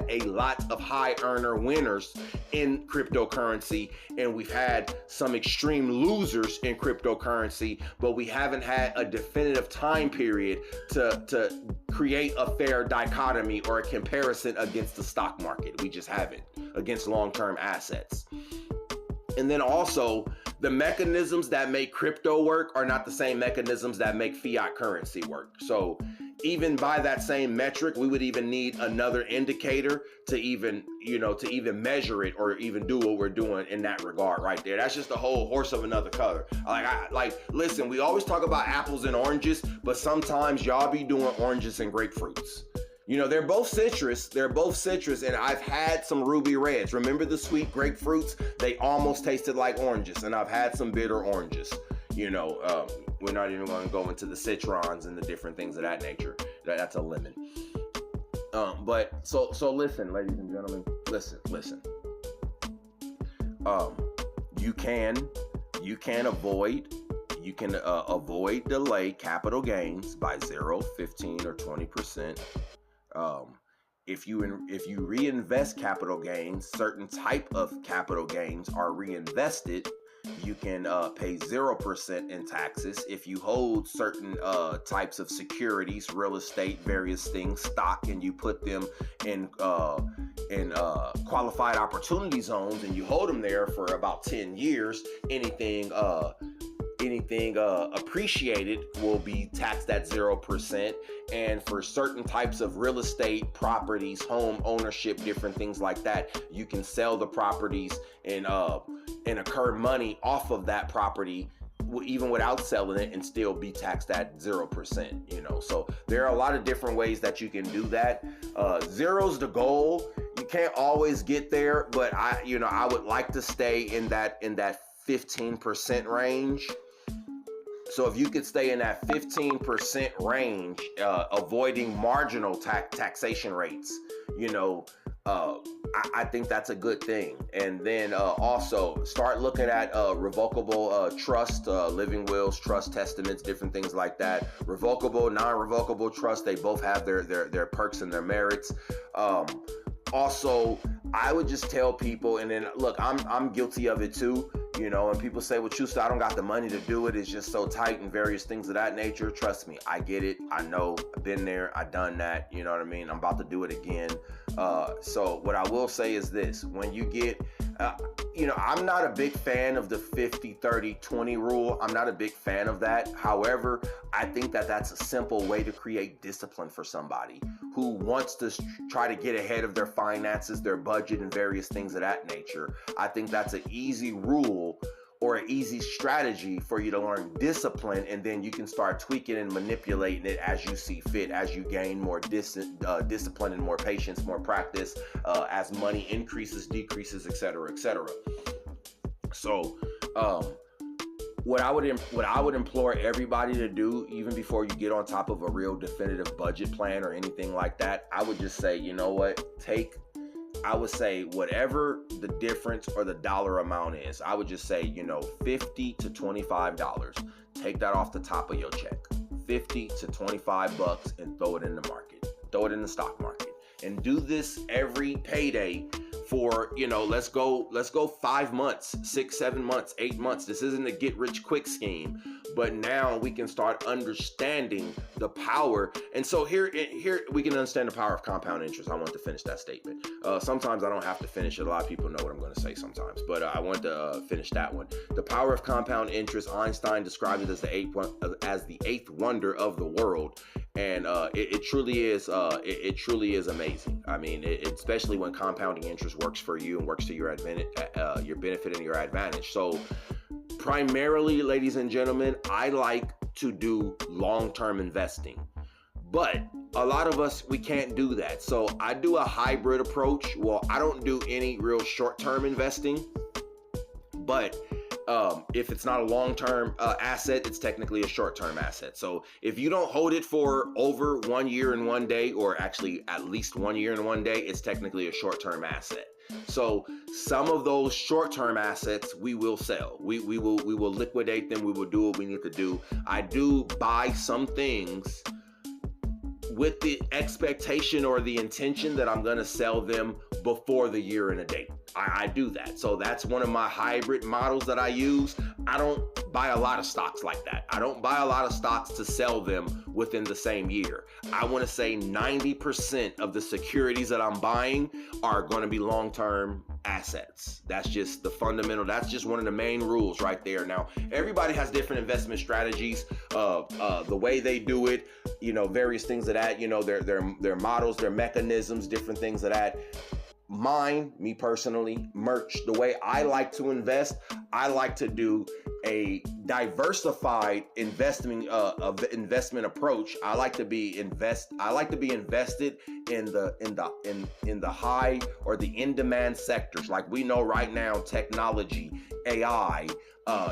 a lot of high earner winners in cryptocurrency, and we've had some extreme losers in cryptocurrency, but we haven't had a definitive time period to create a fair dichotomy or a comparison against the stock market. We just haven't, against long-term assets. And then also, the mechanisms that make crypto work are not the same mechanisms that make fiat currency work. So even by that same metric, we would even need another indicator to even, to even measure it or even do what we're doing in that regard right there. That's just a whole horse of another color. Listen, we always talk about apples and oranges, but sometimes y'all be doing oranges and grapefruits. They're both citrus. And I've had some ruby reds. Remember the sweet grapefruits? They almost tasted like oranges, and I've had some bitter oranges. We're not even going to go into the citrons and the different things of that nature. That's a lemon. But so listen, ladies and gentlemen, listen. You can avoid delay capital gains by 0, 15, or 20%. If you reinvest capital gains, certain type of capital gains are reinvested. You can pay 0% in taxes. If you hold certain types of securities, real estate, various things, stock, and you put them in qualified opportunity zones, and you hold them there for about 10 years, anything appreciated will be taxed at 0%. And for certain types of real estate properties, home ownership, different things like that, you can sell the properties and incur money off of that property even without selling it and still be taxed at 0%. So there are a lot of different ways that you can do that. Zero's the goal. You can't always get there, but I would like to stay in that 15% range. So if you could stay in that 15% range, avoiding marginal taxation rates, I think that's a good thing. And then also start looking at revocable trust, living wills, trust testaments, different things like that. Revocable, non-revocable trust, they both have their perks and their merits. Also, I would just tell people, and then look, I'm guilty of it too. And people say, well, Choosta, I don't got the money to do it. It's just so tight and various things of that nature. Trust me, I get it. I know. I've been there. I've done that. You know what I mean? I'm about to do it again. So what I will say is this. When you get, I'm not a big fan of the 50, 30, 20 rule. I'm not a big fan of that. However, I think that that's a simple way to create discipline for somebody who wants to try to get ahead of their finances, their budget, and various things of that nature. I think that's an easy rule or an easy strategy for you to learn discipline, and then you can start tweaking and manipulating it as you see fit, as you gain more discipline and more patience, more practice, as money increases, decreases, etc., etc. So, what I would implore everybody to do, even before you get on top of a real definitive budget plan or anything like that, I would just say, you know what, I would say whatever the difference or the dollar amount is, I would just say, $50 to $25. Take that off the top of your check. $50 to $25 and throw it in the market. Throw it in the stock market. And do this every payday for, let's go 5 months, 6, 7 months, 8 months. This isn't a get rich quick scheme, but now we can start understanding the power. And so here we can understand the power of compound interest. I want to finish that statement. Sometimes I don't have to finish it. A lot of people know what I'm going to say sometimes, but I want to finish that one. The power of compound interest. Einstein described it as the eighth wonder of the world. And it truly is. It truly is amazing. I mean, especially when compounding interest works for you and works to your benefit and your advantage. So, primarily, ladies and gentlemen, I like to do long-term investing, but a lot of us, we can't do that. So I do a hybrid approach. Well, I don't do any real short-term investing, but if it's not a long-term asset, it's technically a short-term asset. So if you don't hold it for over 1 year and 1 day, or actually at least 1 year and 1 day, it's technically a short-term asset. So some of those short-term assets we will sell. We will liquidate them. We will do what we need to do. I do buy some things with the expectation or the intention that I'm going to sell them before the year and a date. I do that. So that's one of my hybrid models that I use. I don't buy a lot of stocks like that. I don't buy a lot of stocks to sell them within the same year. I want to say 90% of the securities that I'm buying are going to be long-term assets. That's just the fundamental. That's just one of the main rules right there. Now, everybody has different investment strategies, the way they do it, various things of that, their models, their mechanisms, different things of that. Mine, me personally, merch, the way I like to invest, I like to do a diversified investment approach. I like to be invested in the high or the in-demand sectors. Like we know right now, technology, AI,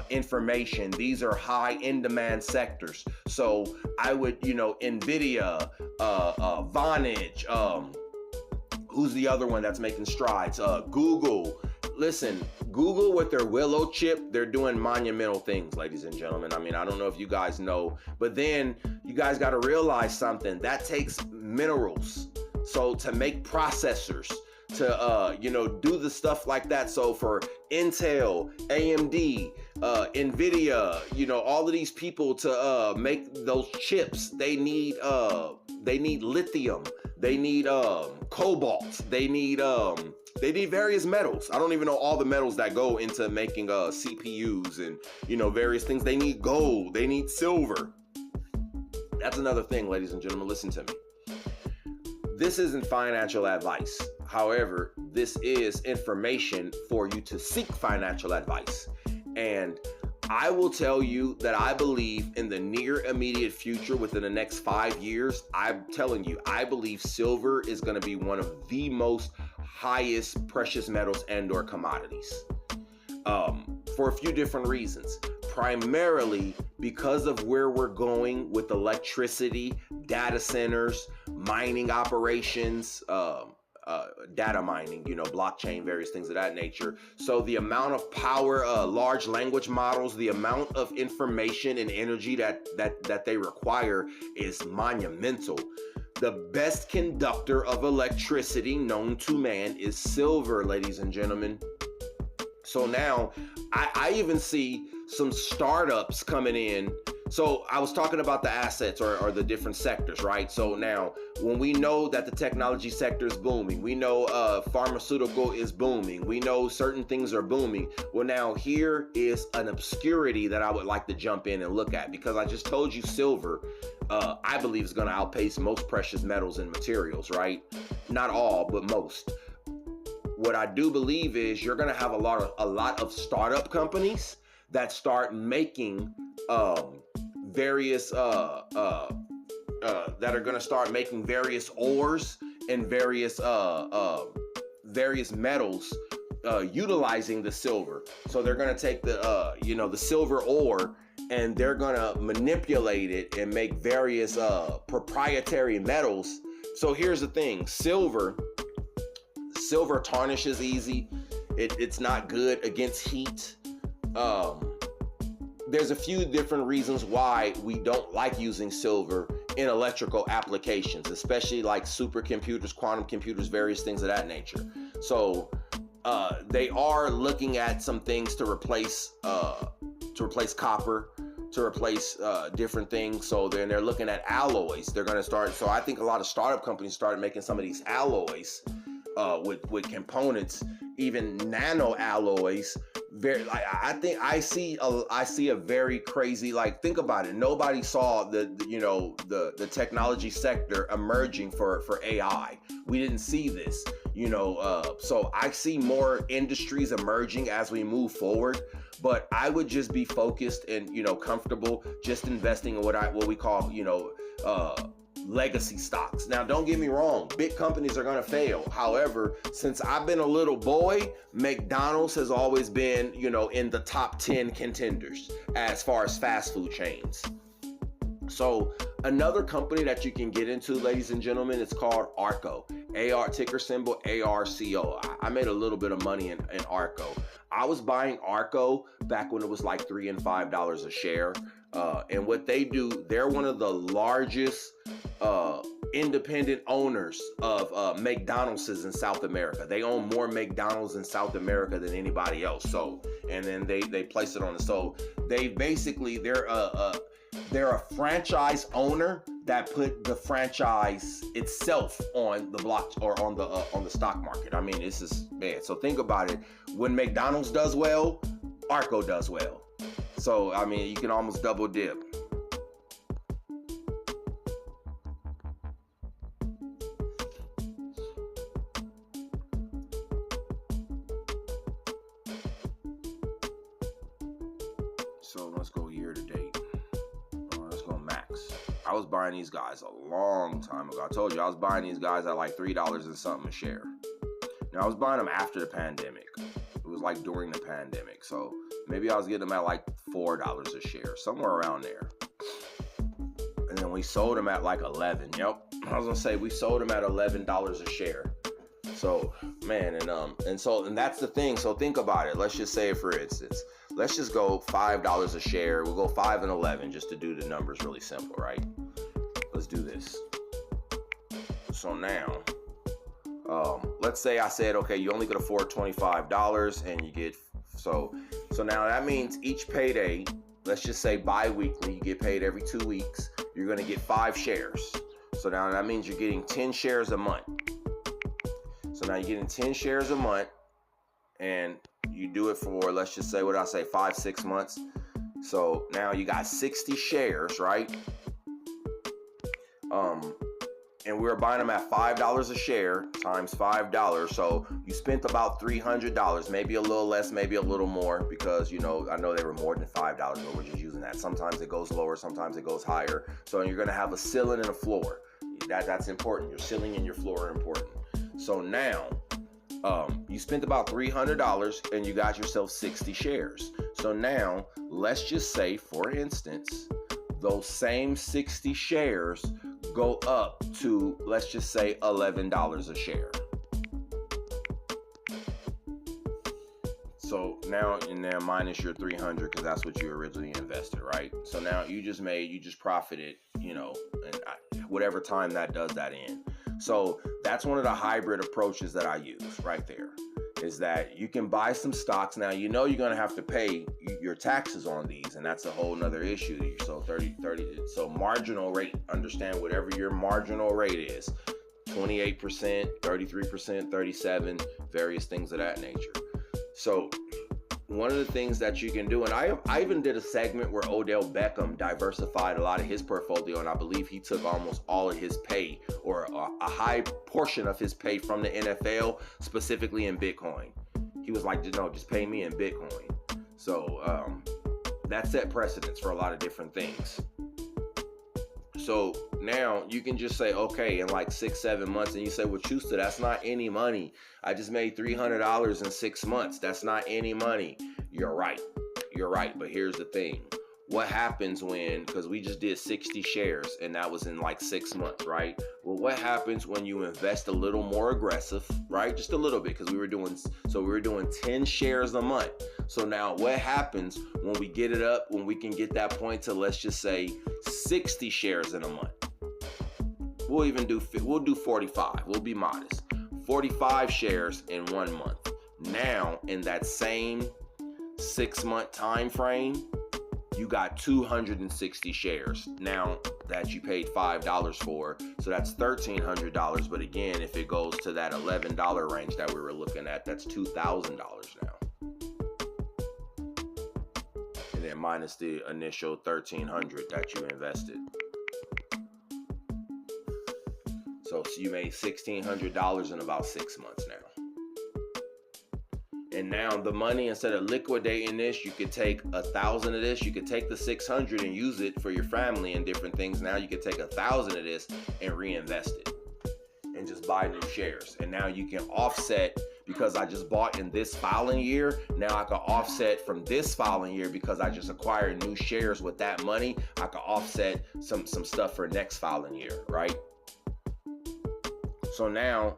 information, these are high in-demand sectors. So I would, NVIDIA, Vonage, who's the other one that's making strides? Google. Listen, Google with their Willow chip, they're doing monumental things, ladies and gentlemen. I mean, I don't know if you guys know, but then you guys got to realize something. That takes minerals. So to make processors, to, do the stuff like that. So for Intel, AMD, NVIDIA, all of these people to make those chips, they need lithium. They need cobalt. They need various metals. I don't even know all the metals that go into making CPUs and various things. They need gold. They need silver. That's another thing, ladies and gentlemen. Listen to me. This isn't financial advice. However, this is information for you to seek financial advice. And I will tell you that I believe in the near immediate future, within the next 5 years, I'm telling you, I believe silver is going to be one of the most highest precious metals and or commodities, for a few different reasons. Primarily because of where we're going with electricity, data centers, mining operations, data mining, blockchain, various things of that nature. So the amount of power, large language models, the amount of information and energy that they require is monumental. The best conductor of electricity known to man is silver, ladies and gentlemen. So now I even see some startups coming in. So I was talking about the assets or the different sectors, right? So now when we know that the technology sector is booming, we know pharmaceutical is booming, we know certain things are booming. Well, now here is an obscurity that I would like to jump in and look at, because I just told you silver, I believe is going to outpace most precious metals and materials, right? Not all, but most. What I do believe is you're going to have a lot of startup companies that start making various that are going to start making various ores and various metals utilizing the silver. So they're going to take the silver ore and they're going to manipulate it and make various proprietary metals. So here's the thing, silver tarnishes easy. It's not good against heat. There's a few different reasons why we don't like using silver in electrical applications, especially like supercomputers, quantum computers, various things of that nature. So they are looking at some things to replace copper, to replace different things. So then they're looking at alloys. They're going to start. So I think a lot of startup companies started making some of these alloys with components, even nano alloys. I see a very crazy, like, think about it. Nobody saw the technology sector emerging for AI. We didn't see this, so I see more industries emerging as we move forward. But I would just be focused and comfortable just investing in what we call legacy stocks. Now, don't get me wrong, big companies are going to fail. However, since I've been a little boy, McDonald's has always been, in the top 10 contenders as far as fast food chains. So another company that you can get into, ladies and gentlemen, it's called ARCO. Ticker symbol ARCO. I made a little bit of money in ARCO. I was buying ARCO back when it was like $3 and $5 a share. And what they do, they're one of the largest independent owners of McDonald's in South America. They own more McDonald's in South America than anybody else. So, and then they place it on the, so they basically, they're a franchise owner that put the franchise itself on the block or on the stock market. I mean, this is bad. So think about it. When McDonald's does well, Arco does well. So, I mean, you can almost double dip. So let's go year to date. Let's go max. I was buying these guys a long time ago. I told you I was buying these guys at like $3 and something a share. Now I was buying them after the pandemic. It was like during the pandemic. So maybe I was getting them at like $4 a share, somewhere around there. And then we sold them at like 11. Yep. I was gonna say we sold them at $11 a share. So man, and that's the thing. So think about it. Let's just say, for instance, let's just go $5 a share. We'll go 5 and 11 just to do the numbers really simple, right? Let's do this. So now, let's say I said, okay, you only could afford $25 and you get, so now that means each payday, let's just say bi-weekly, you get paid every 2 weeks, you're gonna get 5 shares. So now that means you're getting 10 shares a month. So now you're getting 10 shares a month, and you do it for, let's just say, 5-6 months. So now you got 60 shares, right? And we were buying them at $5 a share times $5. So you spent about $300, maybe a little less, maybe a little more, because, you know, I know they were more than $5, but we're just using that. Sometimes it goes lower, sometimes it goes higher. So you're going to have a ceiling and a floor. That's important. Your ceiling and your floor are important. So now, you spent about $300 and you got yourself 60 shares. So now, let's just say, for instance, those same 60 shares go up to, let's just say, $11 a share. So now, and then minus your 300, because that's what you originally invested, right? So now you just profited, you know, and whatever time that does that in. So that's one of the hybrid approaches that I use right there, is that you can buy some stocks. Now, you know, you're going to have to pay your taxes on these, and that's a whole nother issue. So 30, so marginal rate, understand whatever your marginal rate is, 28%, 33%, 37%, various things of that nature. So one of the things that you can do, and I even did a segment where Odell Beckham diversified a lot of his portfolio, and I believe he took almost all of his pay, or a high portion of his pay, from the NFL, specifically in Bitcoin. He was like, no, just pay me in Bitcoin. So that set precedence for a lot of different things. So now you can just say, okay, in like 6-7 months, and you say, well, Choosta, that's not any money. I just made $300 in 6 months. That's not any money. You're right. But here's the thing. What happens when, because we just did 60 shares and that was in like 6 months, right? Well, what happens when you invest a little more aggressive, right? Just a little bit, because we were doing 10 shares a month. So now what happens when we get it up, when we can get that point to, let's just say, 60 shares in a month? We'll do 45. We'll be modest. 45 shares in 1 month. Now, in that same 6-month time frame, you got 260 shares now that you paid $5 for. So that's $1,300. But again, if it goes to that $11 range that we were looking at, that's $2,000 now. And then minus the initial $1,300 that you invested. So you made $1,600 in about 6 months now. And now the money, instead of liquidating this, you could take 1,000 of this. You could take the 600 and use it for your family and different things. Now you could take 1,000 of this and reinvest it and just buy new shares. And now you can offset, because I just bought in this filing year. Now I can offset from this filing year, because I just acquired new shares with that money. I can offset some stuff for next filing year, right? So now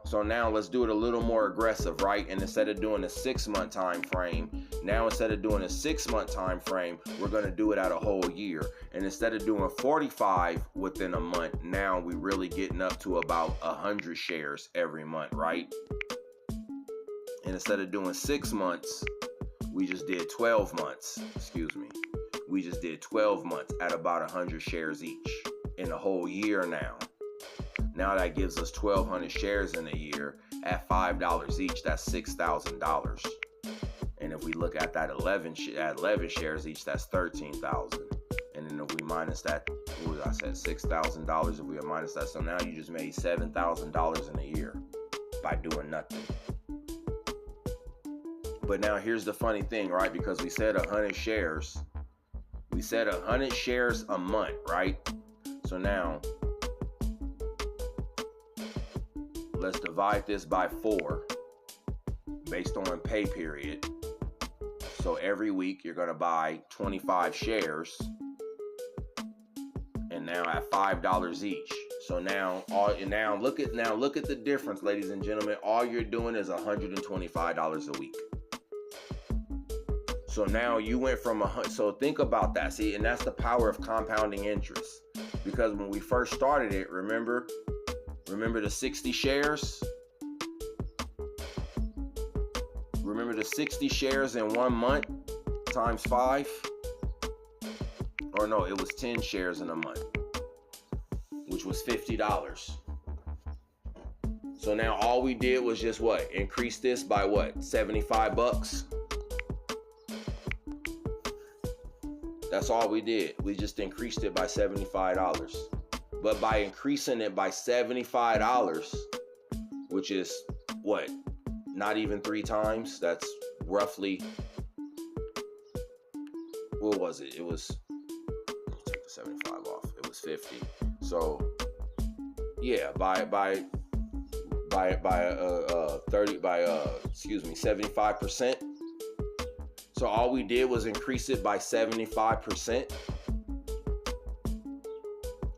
let's do it a little more aggressive, right? And instead of doing a 6-month time frame, now instead of doing a 6-month time frame, we're going to do it at a whole year. And instead of doing 45 within a month, now we're really getting up to about 100 shares every month, right? And instead of doing 6 months, we just did 12 months. We just did 12 months at about 100 shares each in a whole year now. Now that gives us 1,200 shares in a year at $5 each. That's $6,000. And if we look at that 11 shares each, that's $13,000. And then if we minus that, what was I said, $6,000. If we minus that, so now you just made $7,000 in a year by doing nothing. But now here's the funny thing, right? Because we said 100 shares. We said 100 shares a month, right? So now let's divide this by 4 based on pay period. So every week you're going to buy 25 shares, and now at $5 each. So now look at the difference, ladies and gentlemen. All you're doing is $125 a week. So now you went from so think about that. See, and that's the power of compounding interest. Because when we first started it, remember the 60 shares? Remember the 60 shares in 1 month times 5? Or no, it was 10 shares in a month, which was $50. So now all we did was just what? Increase this by what? $75? That's all we did. We just increased it by $75. But by increasing it by $75, which is what? Not even 3 times. That's roughly, what was it? It was, let's take the 75 off. It was 50. So yeah, by 75%. So all we did was increase it by 75%.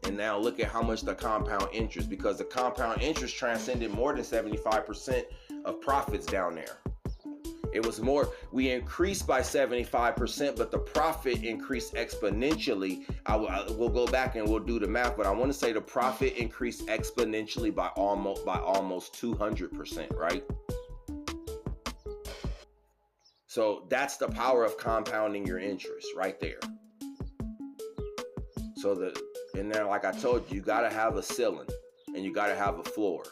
And now look at how much the compound interest, because the compound interest transcended more than 75% of profits down there. It was more, we increased by 75%, but the profit increased exponentially. We'll go back and we'll do the math, but I want to say the profit increased exponentially by almost 200%, right? So that's the power of compounding your interest right there. And then, like I told you, you got to have a ceiling and you got to have a floor.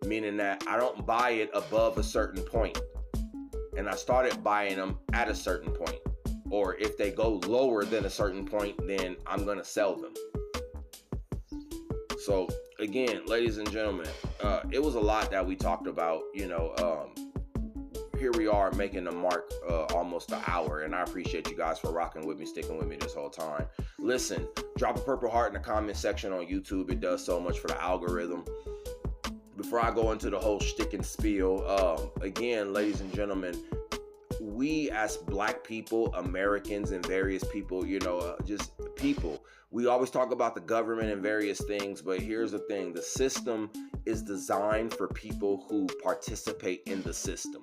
Meaning that I don't buy it above a certain point. And I started buying them at a certain point. Or if they go lower than a certain point, then I'm going to sell them. So again, ladies and gentlemen, it was a lot that we talked about, here we are making the mark almost an hour, and I appreciate you guys for rocking with me, sticking with me this whole time. Listen, drop a purple heart in the comment section on YouTube. It does so much for the algorithm. Before I go into the whole shtick and spiel, again, ladies and gentlemen, we as Black people, Americans, and various people, just people, we always talk about the government and various things, but here's the thing. The system is designed for people who participate in the system.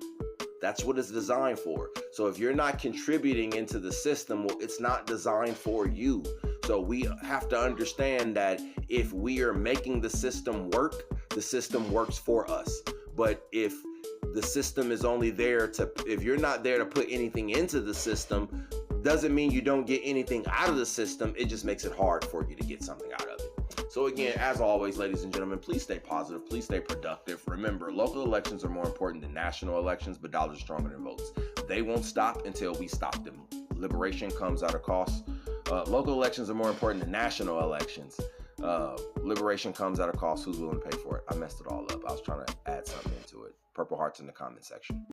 That's what it's designed for. So if you're not contributing into the system, well, it's not designed for you. So we have to understand that if we are making the system work, the system works for us. But if the system is only there if you're not there to put anything into the system, doesn't mean you don't get anything out of the system. It just makes it hard for you to get something out of it. So again, as always, ladies and gentlemen, please stay positive. Please stay productive. Remember, local elections are more important than national elections, but dollars are stronger than votes. They won't stop until we stop them. Liberation comes at a cost. Local elections are more important than national elections. Liberation comes at a cost. Who's willing to pay for it? I messed it all up. I was trying to add something into it. Purple hearts in the comment section.